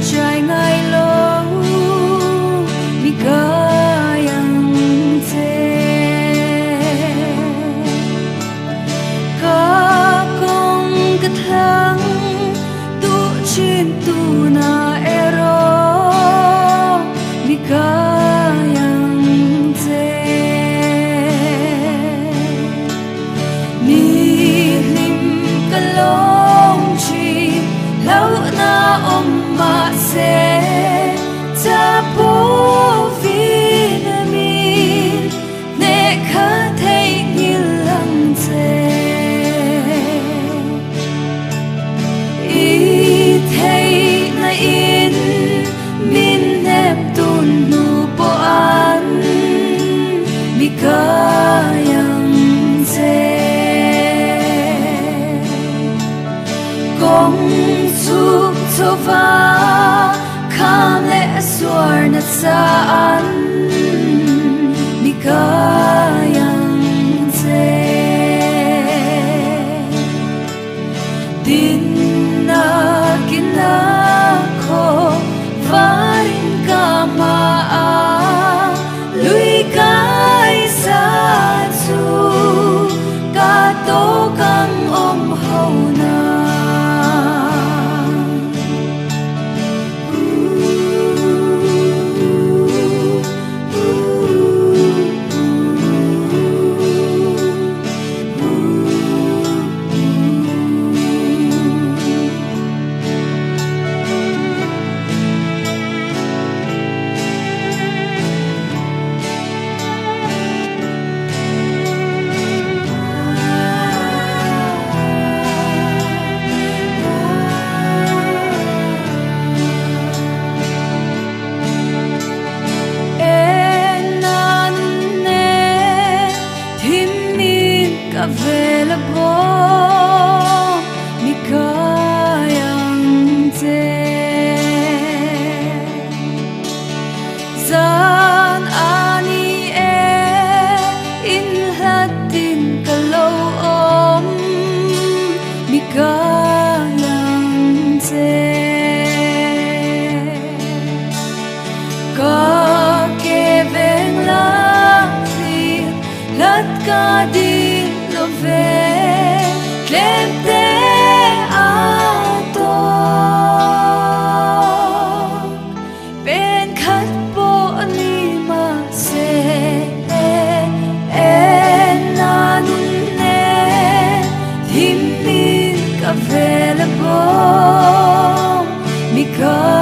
trai ngay lâu mi kayang ka kong katlang tu chin tu na ero mi kayang ni lim kalong chi lau na om ma se ta po vitamin ne kha thei ngil lang che i thei na in min nep tun nu po an mi kayang kong suk tova kam le aswar na saan mi kayang din na kinako varin ka maa lui kai sa chu ka to kang om ho na available mi kayang zan ani in hatin kalo om mi kayang ka keveng lang lat ka di Clemte ato ben khat po ni ma se nanun ne himmin ka vela po mi ka